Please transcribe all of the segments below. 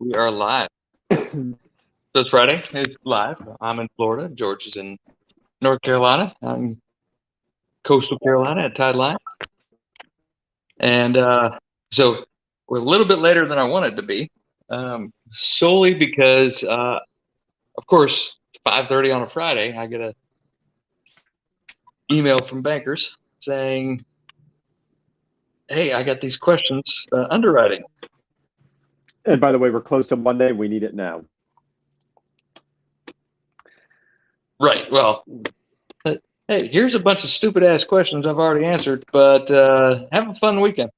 We are live. So it's Friday. It's live. I'm in Florida. George is in North Carolina. I'm in coastal Carolina at Tide Line. And so we're a little bit later than I wanted to be, solely because, of course, 5:30 on a Friday, I get a email from bankers saying, hey, I got these questions underwriting. And by the way, we're close to Monday. We need it now. Right. Well, hey, here's a bunch of stupid ass questions I've already answered, but have a fun weekend.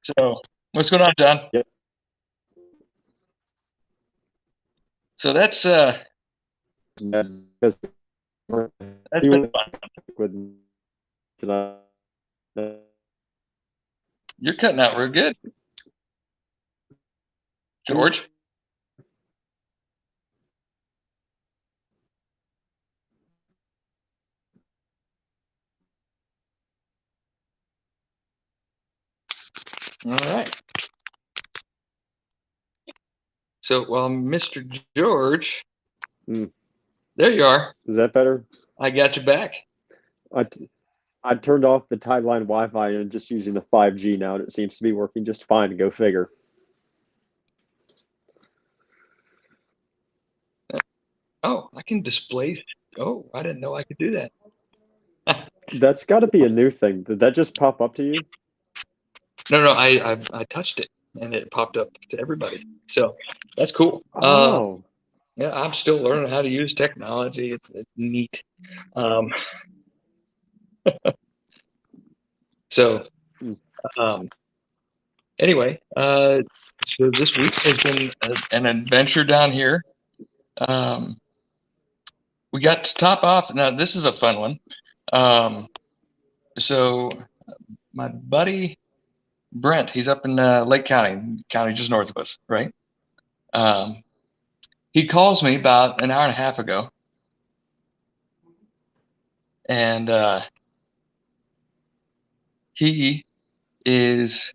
So, what's going on, John? Yep. So that's been fun. You're cutting out real good, George. All right. So, well, Mr. George, there you are. Is that better? I got you back. I turned off the Tide Line Wi-Fi and just using the 5G now, and it seems to be working just fine. Go figure. Oh, I can display. Oh, I didn't know I could do that. That's got to be a new thing. Did that just pop up to you? No, I touched it and it popped up to everybody. So that's cool. Oh. Yeah, I'm still learning how to use technology. It's neat. So anyway, so this week has been an adventure down here. We got to top off. Now this is a fun one. So my buddy Brent, he's up in Lake County just north of us, right? He calls me about an hour and a half ago, and he is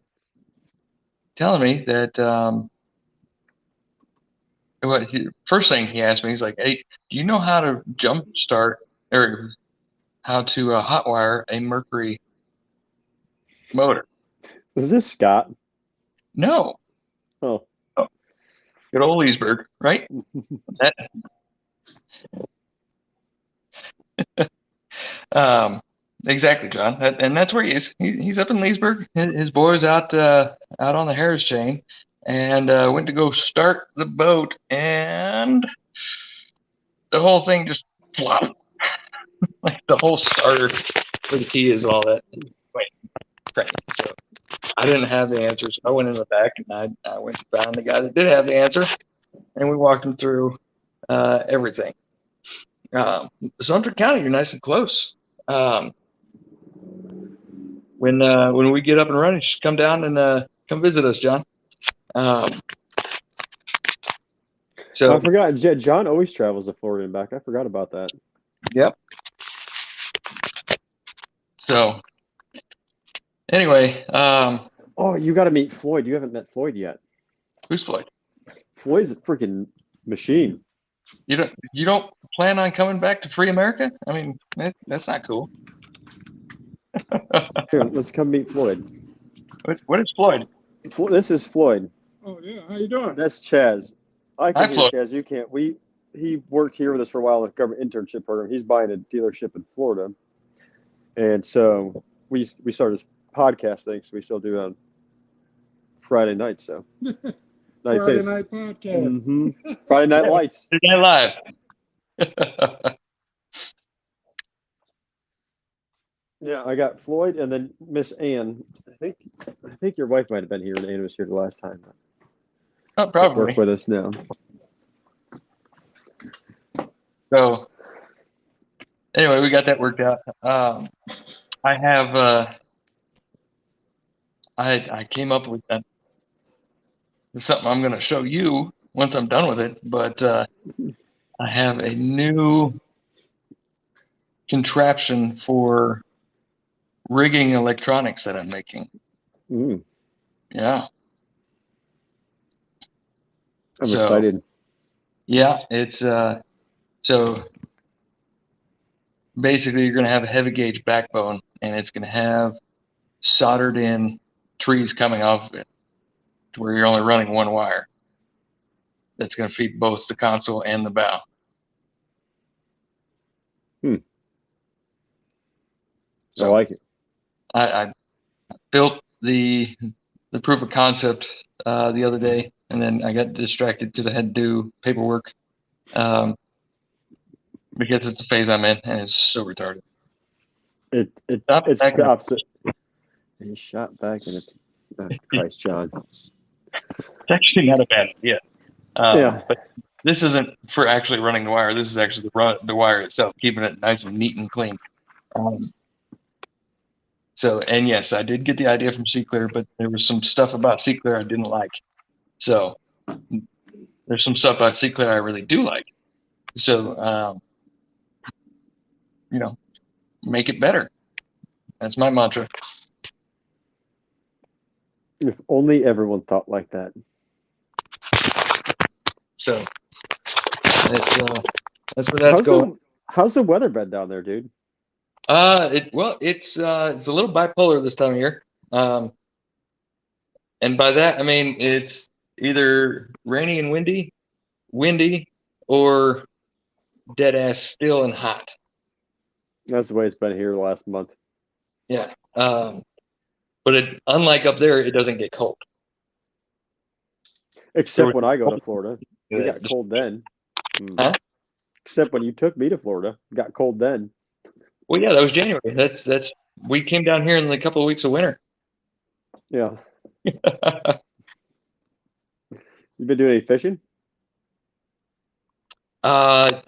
telling me that first thing he asked me, he's like, hey, do you know how to jump start or how to hotwire a Mercury motor? Is this Scott? No. Oh. Good old Leesburg, right? Exactly, John. And that's where he is. He's up in Leesburg. His boy's out on the Harris chain, and went to go start the boat, and the whole thing just flopped. Like the whole starter for the key is all that. Wait, right. So I didn't have the answers. I went in the back and I went and found the guy that did have the answer, and we walked him through everything. Sumter County, you're nice and close. When we get up and running, just come down and come visit us, John. So I forgot. John always travels to Florida and back. I forgot about that. Yep. So anyway, oh, you got to meet Floyd. You haven't met Floyd yet. Who's Floyd? Floyd's a freaking machine. You don't plan on coming back to Free America? I mean, that's not cool. Here, let's come meet Floyd. What is Floyd? This is Floyd. Oh yeah, how you doing? That's Chaz. I can Hi, hear Floyd. Chaz. You can't. He worked here with us for a while with government internship program. He's buying a dealership in Florida, and so we started this podcast thing. So we still do it on Friday nights. So Friday night podcast. Mm-hmm. Friday Night Lights. Friday Night Live. Yeah, I got Floyd and then Miss Ann. I think your wife might have been here, and Ann was here the last time. Oh, probably. Work with us now. So anyway, we got that worked out. I have I came up with that. It's something I'm going to show you once I'm done with it, but I have a new contraption for rigging electronics that I'm making. Mm, Yeah. I'm So, excited. Yeah, it's so basically you're going to have a heavy gauge backbone, and it's going to have soldered in trees coming off of it to where you're only running one wire. That's going to feed both the console and the bow. I like it. I built the proof of concept the other day, and then I got distracted because I had to do paperwork because it's a phase I'm in, and it's so retarded. It stops it. He shot back in it. Oh, Christ, John. It's actually not a bad idea. Yeah. But this isn't for actually running the wire. This is actually the wire itself, keeping it nice and neat and clean. And yes, I did get the idea from C-Clear, but there was some stuff about C-Clear I didn't like. So there's some stuff about C-Clear I really do like. So, make it better. That's my mantra. If only everyone thought like that. So that's where that's going. How's the weather been down there, dude? It's a little bipolar this time of year. And by that I mean it's either rainy and windy, or dead ass still and hot. That's the way it's been here the last month. Yeah. But unlike up there, it doesn't get cold. Except when I go to Florida, it got cold then. Huh? Except when you took me to Florida, it got cold then. Well, yeah, that was January. That's we came down here in a couple of weeks of winter. Yeah. You been doing any fishing? Not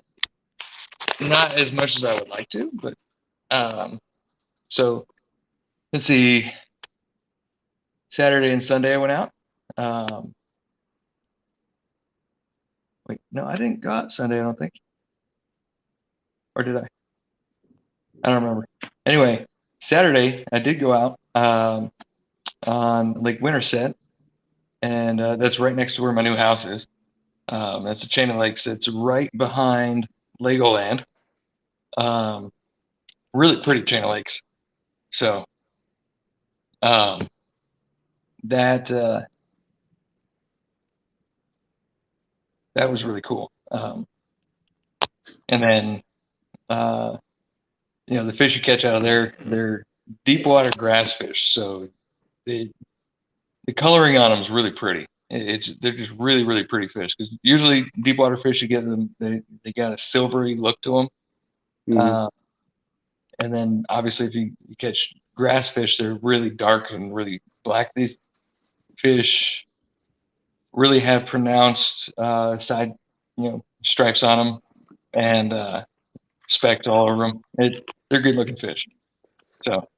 as much as I would like to, but so let's see. Saturday and Sunday I went out. Wait, no, I didn't go out Sunday, I don't think. Or did I? I don't remember. Anyway, Saturday I did go out on Lake Winterset, and that's right next to where my new house is. That's a chain of lakes. It's right behind Legoland. Really pretty chain of lakes. So that was really cool. And then the fish you catch out of there, they're deep water grass fish. So the coloring on them is really pretty. They're just really, really pretty fish. Because usually deep water fish, you get them, they got a silvery look to them. Mm-hmm. And then obviously if you catch grass fish, they're really dark and really black. These fish really have pronounced side, stripes on them and specks all over them. They're good looking fish. So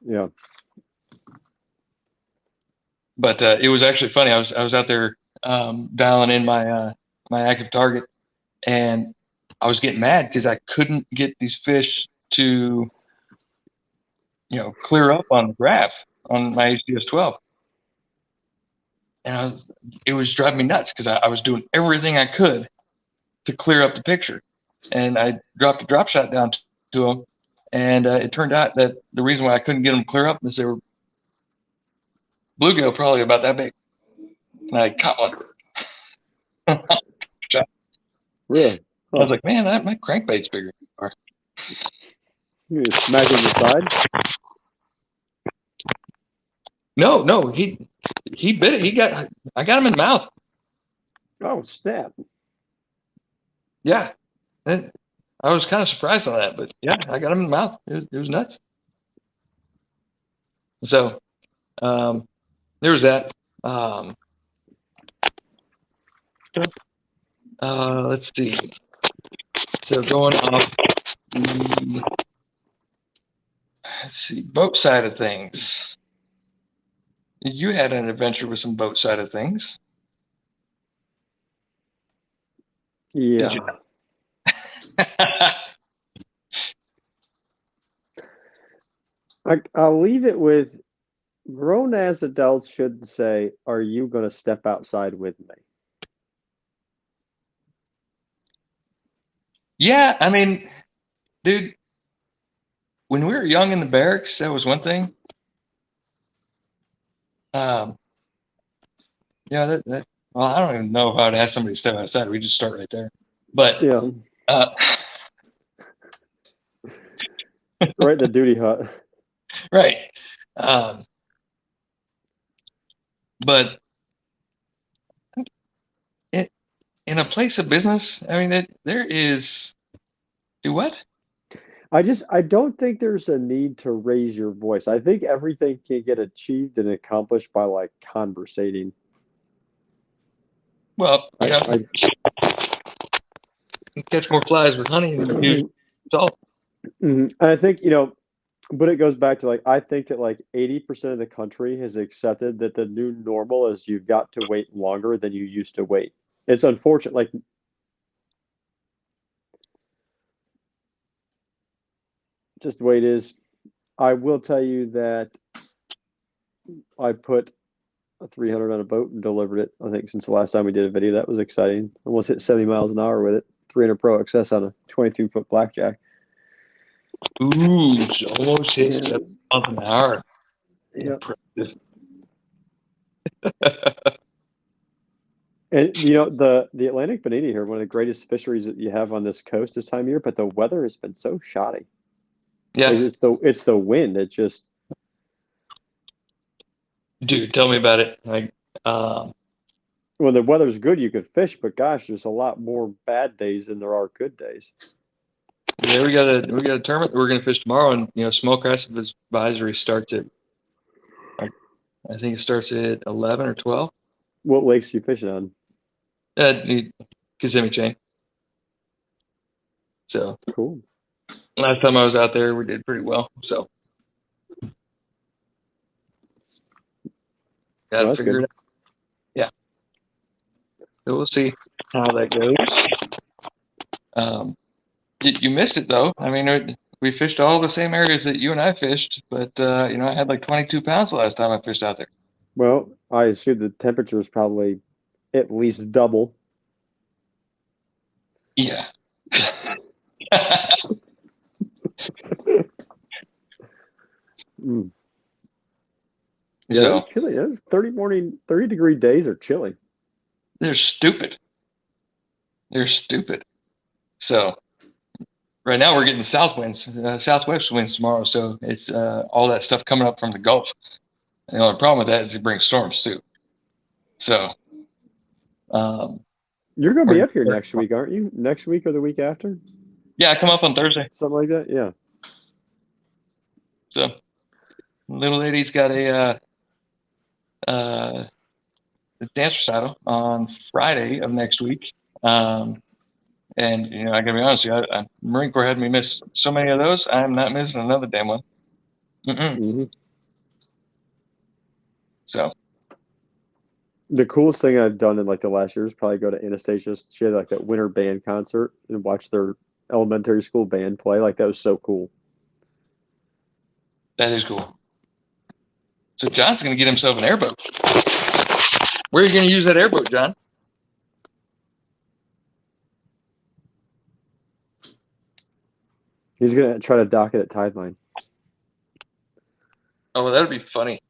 yeah. But it was actually funny. I was out there dialing in my active target, and I was getting mad because I couldn't get these fish to clear up on the graph on my HDS 12. And it was driving me nuts because I was doing everything I could to clear up the picture. And I dropped a drop shot down to them. And it turned out that the reason why I couldn't get them to clear up is they were bluegill probably about that big. And I caught one. Really? Huh. I was like, man, my crankbait's bigger. You smacking the side? No, he bit it. I got him in the mouth. Oh, snap. Yeah. And I was kind of surprised on that, but yeah, I got him in the mouth. It was nuts. So there was that. Let's see. So going off the boat side of things. You had an adventure with some boat side of things. Yeah. I'll leave it with grown-ass adults should say, "Are you going to step outside with me?" Yeah, I mean, dude, when we were young in the barracks, that was one thing. Yeah, well, I don't even know if I would ask somebody to step outside. We just start right there. But Yeah, uh, right in the duty hut. right. But it, in a place of business, I mean, there is. Do what? I don't think there's a need to raise your voice. I think everything can get achieved and accomplished by like conversating. Well, you know, I you catch more flies with honey than you do salt. and I think, but it goes back to like I think that like 80% of the country has accepted that the new normal is you've got to wait longer than you used to wait. It's unfortunate, like just the way it is. I will tell you that I put a 300 on a boat and delivered it. I think since the last time we did a video, that was exciting. Almost hit 70 miles an hour with it. 300 Pro XS on a 22-foot blackjack. Ooh, so almost hit 7 miles an hour. Yeah. And the Atlantic Bonita here, one of the greatest fisheries that you have on this coast this time of year, but the weather has been so shoddy. Yeah. Like it's the wind. It just Dude, tell me about it. Like, when the weather's good, you could fish, but gosh, there's a lot more bad days than there are good days. yeah, we got a tournament we're gonna fish tomorrow, and Smallcraft advisory starts at, I think it starts at 11 or 12. What lakes are you fishing on? Kissimmee chain. So Cool. last time I was out there, we did pretty well. So got to figure it out. Yeah. So we'll see how that goes. You missed it though. I mean, we fished all the same areas that you and I fished, but I had like 22 pounds the last time I fished out there. Well, I assume the temperature is probably at least double. Yeah. Mm. Yeah, So it's chilly. Those 30-degree days are chilly. they're stupid. They're stupid. So right now we're getting southwest winds tomorrow. So it's all that stuff coming up from the Gulf. And the only problem with that is it brings storms too. So you're going to be up here next week, aren't you? Next week or the week after? Yeah, I come up on Thursday. Something like that. Yeah. So little lady's got a dance recital on Friday of next week. And I gotta be honest with you, Marine Corps had me miss so many of those. I'm not missing another damn one. Mm-hmm. So the coolest thing I've done in like the last year is probably go to Anastasia. She had like that winter band concert and watch their elementary school band play. Like that was so cool. that is cool. So John's gonna get himself an airboat. Where are you gonna use that airboat, John? He's gonna try to dock it at Tideline. Oh, well, that would be funny.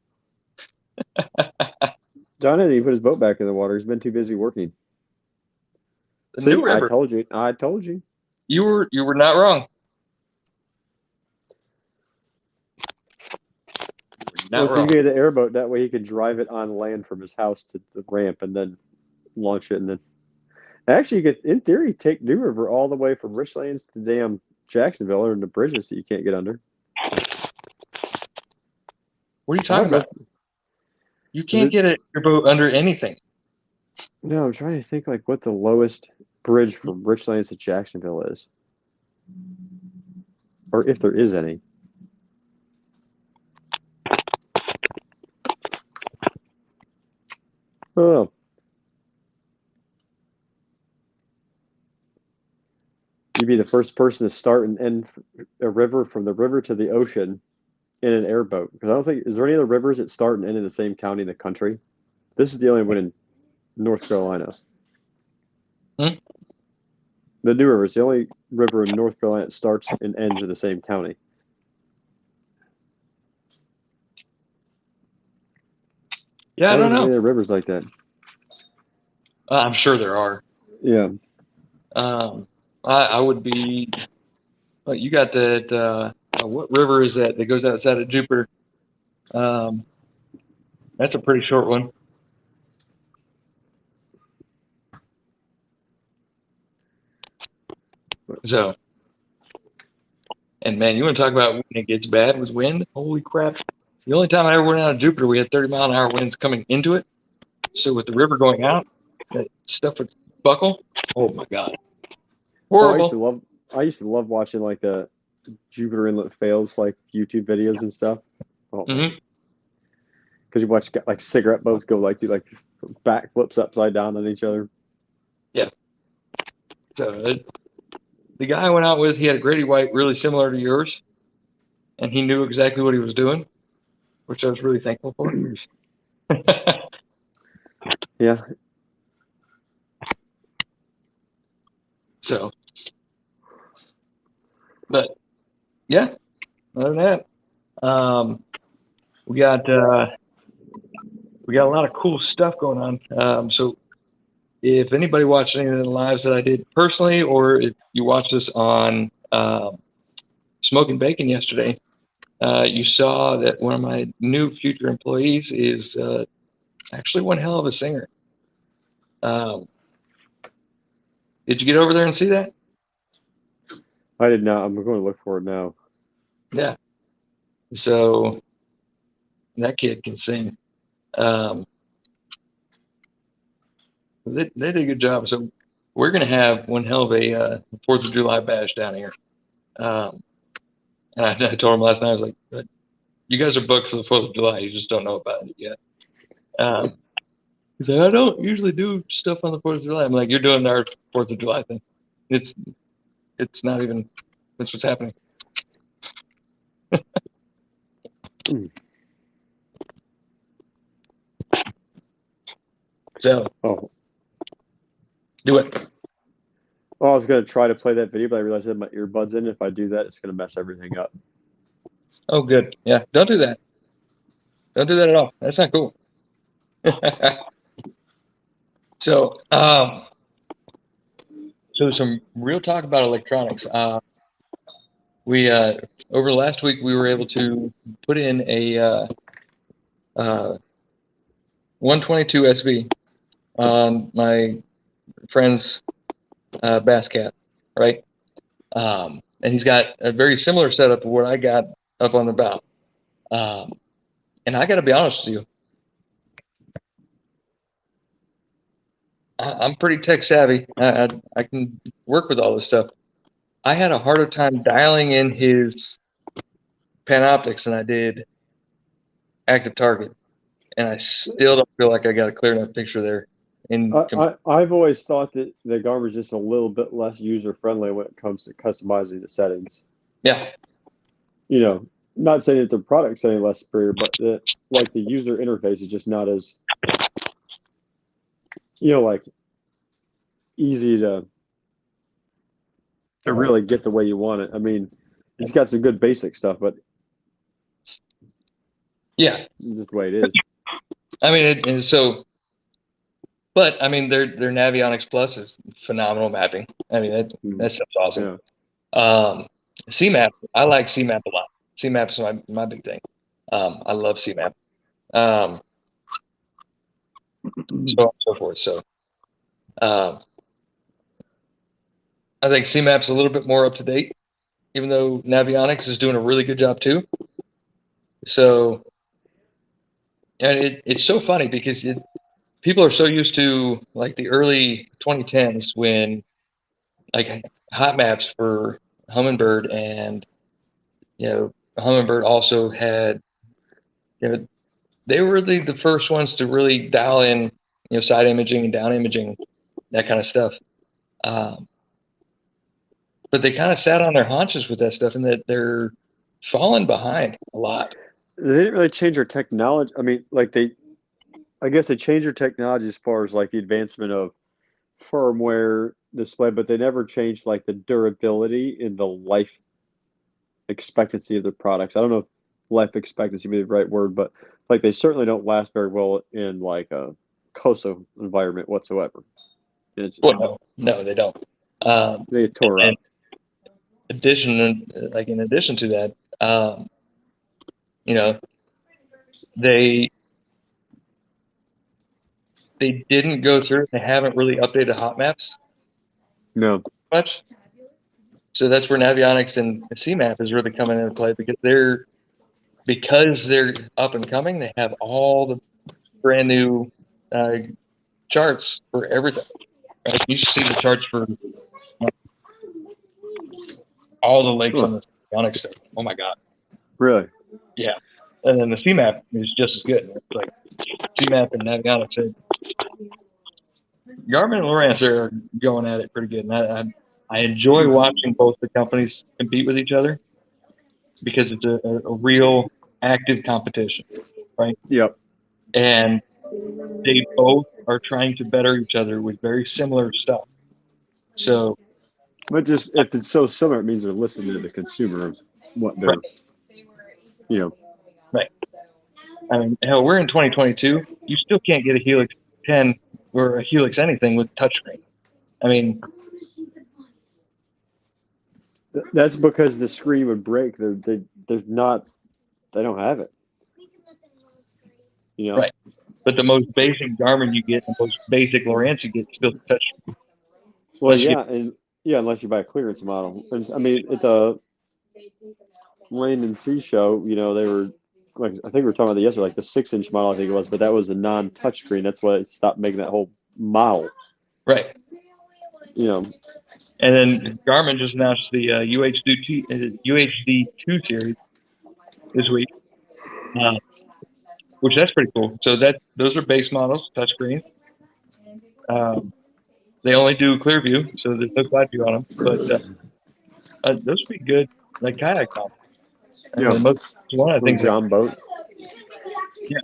John hasn't even put his boat back in the water. He's been too busy working. The New River. I told you. I told you. You were not wrong. So you get the airboat. That way he could drive it on land from his house to the ramp and then launch it. And then actually, you could, in theory, take New River all the way from Richlands to damn Jacksonville or into bridges that you can't get under. What are you talking about? You can't get a airboat under anything. No, I'm trying to think like what the lowest bridge from Richlands to Jacksonville is, or if there is any. Oh, you'd be the first person to start and end a river from the river to the ocean in an airboat because I don't think is there any other rivers that start and end in the same county in the country. This is the only one in North Carolina. Hmm? The New River is the only river in North Carolina that starts and ends in the same county. Yeah, I don't know. Any other rivers like that? I'm sure there are. Yeah. I would be. You got that. What river is that goes outside of Jupiter? That's a pretty short one. So, and man, you want to talk about when it gets bad with wind? Holy crap! The only time I ever went out of Jupiter, we had 30-mile-an-hour winds coming into it. So with the river going out, that stuff would buckle. Oh my god, horrible. Oh, I used to love watching like the Jupiter Inlet fails like YouTube videos and stuff. Oh, because you watch like cigarette boats go like do like backflips upside down on each other. Yeah. So the guy I went out with, he had a Grady White really similar to yours, and he knew exactly what he was doing, which I was really thankful for. Yeah. So, but yeah, other than that, we got a lot of cool stuff going on. So if anybody watched any of the lives that I did personally, or if you watched us on Smoking Bacon yesterday, you saw that one of my new future employees is actually one hell of a singer. Did you get over there and see that? I did not. I'm going to look for it now. Yeah. So that kid can sing. They did a good job. So we're going to have one hell of a 4th of July bash down here. And I told him last night, I was like, you guys are booked for the 4th of July. You just don't know about it yet. He's like, I don't usually do stuff on the 4th of July. I'm like, you're doing our 4th of July thing. It's not even, that's what's happening. So, do it. Oh, I was going to try to play that video, but I realized I had my earbuds in. If I do that, it's going to mess everything up. Oh, good. Yeah, don't do that. Don't do that at all. That's not cool. So, so some real talk about electronics. We over last week we were able to put in a 122 SV on my friend's Bass Cat, right? And he's got a very similar setup to what I got up on the bow. And I got to be honest with you, I'm pretty tech savvy. I can work with all this stuff. I had a harder time dialing in his Panoptics than I did Active Target, and I still don't feel like I got a clear enough picture there. I've always thought that the Garmin's just a little bit less user friendly when it comes to customizing the settings. Yeah. You know, not saying that the product's any less superior, but the user interface is just not as, like easy to really get the way you want it. I mean, it's got some good basic stuff, but yeah, just the way it is. I mean, but I mean, their Navionics Plus is phenomenal mapping. I mean, that stuff's awesome. Yeah. CMAP, I like CMAP a lot. CMAP is my big thing. I love CMAP. So on and so forth. So, I think CMAP's a little bit more up to date, even though Navionics is doing a really good job too. So, and it's so funny because people are so used to like the early 2010s when like hot maps for Humminbird, and Humminbird also had, they were the first ones to really dial in, side imaging and down imaging, that kind of stuff. But they kind of sat on their haunches with that stuff, and that their fallen behind a lot. They didn't really change their technology. I mean, I guess they changed their technology as far as like the advancement of firmware display, but they never changed like the durability and the life expectancy of their products. I don't know if life expectancy would be the right word, but like they certainly don't last very well in like a COSO environment whatsoever. Well, no, they don't. They tore up. In addition to that, they didn't go through. They haven't really updated hot maps. No. Much. So that's where Navionics and CMAP is really coming into play because they're up and coming. They have all the brand new charts for everything. Right? You should see the charts for all the lakes on the Navionics stuff. Oh my God! Really? Yeah. And then the CMAP is just as good. It's like CMAP and Navionics. Garmin and Lowrance are going at it pretty good. And I enjoy watching both the companies compete with each other because it's a real active competition, right? Yep. And they both are trying to better each other with very similar stuff. So, but just if it's so similar, it means they're listening to the consumer of what they're, Right. I mean, hell, we're in 2022. You still can't get a Helix 10 or a Helix anything with touchscreen. I mean, that's because the screen would break. They don't have it. Right. But the most basic Garmin you get, the most basic Lowrance you get, still touch. Well, unless you buy a clearance model. And, I mean, at the Land and Sea show, they were like, I think we were talking about it yesterday, like the 6-inch model, I think it was, but that was a non-touchscreen. That's why it stopped making that whole model. Right. And then Garmin just announced the UHD2 series this week, which that's pretty cool. So those are base models, touchscreen. They only do clear view, so there's no glide view on them. But those would be good, like kayak models. One of the things. John boat. Yeah.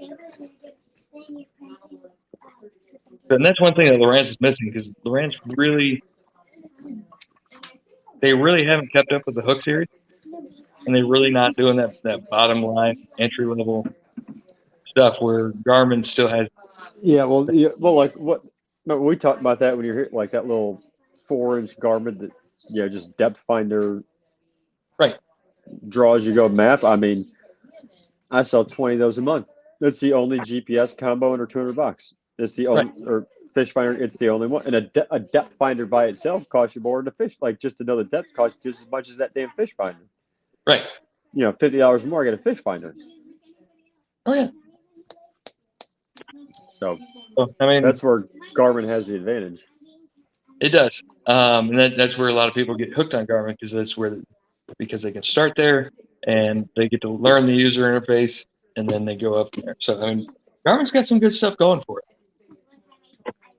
And that's one thing that Lowrance is missing because Lowrance they really haven't kept up with the Hook series, and they're really not doing that bottom line entry level stuff where Garmin still has. Yeah, well, like what? No, we talked about that when you're here, like that little 4-inch Garmin that just depth finder, right? Draws you go map. I mean, I sell 20 of those a month. That's the only GPS combo under $200. It's the only or fish finder. It's the only one. And a depth finder by itself costs you more than a fish. Like just to know the depth costs just as much as that damn fish finder. Right. $50 more, I get a fish finder. Oh yeah. So I mean, that's where Garmin has the advantage. It does, and that's where a lot of people get hooked on Garmin because they can start there and they get to learn the user interface and then they go up there. So I mean, Garmin's got some good stuff going for it.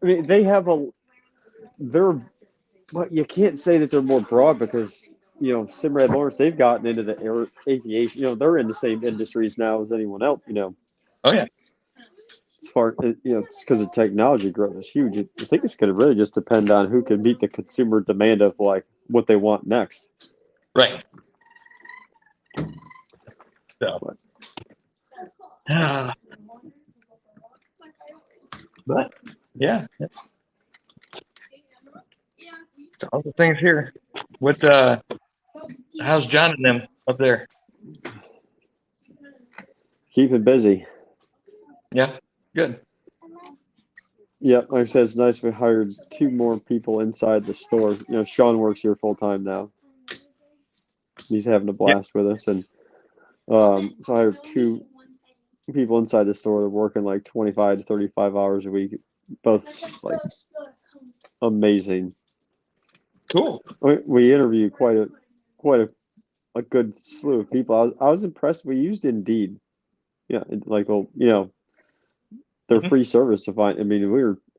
I mean, they have but you can't say that they're more broad because Simrad Lawrence, they've gotten into the aviation. They're in the same industries now as anyone else. Oh yeah. As far it's because the technology growth is huge. I think it's going to really just depend on who can meet the consumer demand of like what they want next. Right. So, but yeah, so all the things here. What? How's John and them up there? Keeping busy. Yeah. Good. Yeah, like I said, it's nice we hired 2 more people inside the store. Sean works here full time now. He's having a blast with us, and so I hired 2 people inside the store. They're working like 25 to 35 hours a week. Both like amazing. Cool. We interviewed quite a good slew of people. I was impressed. We used Indeed. Yeah, their free service to find. I mean,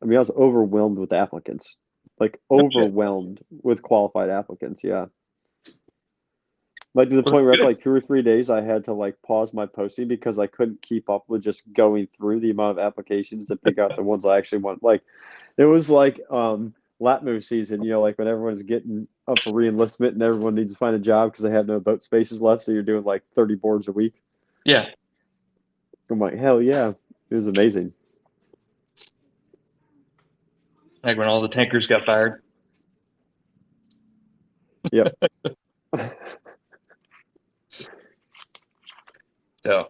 I was overwhelmed with applicants, like overwhelmed with qualified applicants. Yeah. Like to the Well, point where after good. like 2 or 3 days, I had to like pause my posting because I couldn't keep up with just going through the amount of applications to pick out the ones I actually want. Like it was like lat move season, like when everyone's getting up for reenlistment and everyone needs to find a job because they have no boat spaces left. So you're doing like 30 boards a week. Yeah. I'm like, hell yeah. It was amazing. Like when all the tankers got fired. Yep. So,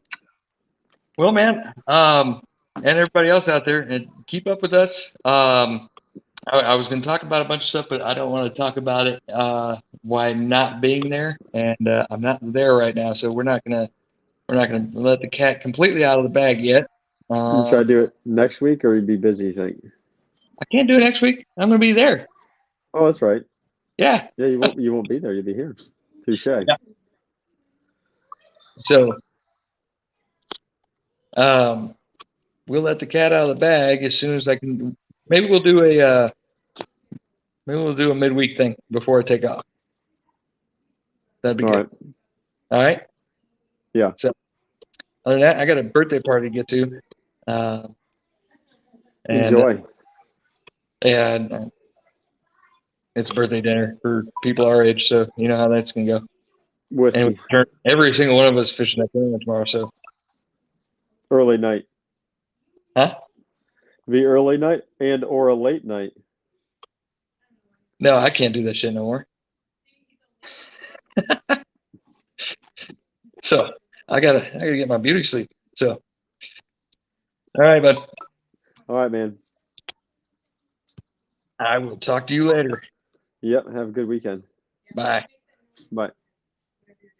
well, man, and everybody else out there, and keep up with us. I was going to talk about a bunch of stuff, but I don't want to talk about it. Why not being there, and I'm not there right now, so we're not gonna let the cat completely out of the bag yet. You try to do it next week, or you'd be busy, you think? I can't do it next week. I'm going to be there. Oh, that's right. Yeah. Yeah, you won't be there. You'll be here. Touche. Yeah. So, we'll let the cat out of the bag as soon as I can. Maybe we'll do a midweek thing before I take off. That'd be All good. right. All right. Yeah. So, other than that, I got a birthday party to get to. Enjoy. And it's birthday dinner for people our age, so you know how that's gonna go. Whiskey. And every single one of us fishing at dinner tomorrow. So Early night. Huh? The early night or a late night. No, I can't do that shit no more. So I gotta get my beauty sleep. So all right, bud. All right, man. I will talk to you later. Yep. Have a good weekend. Bye. Bye.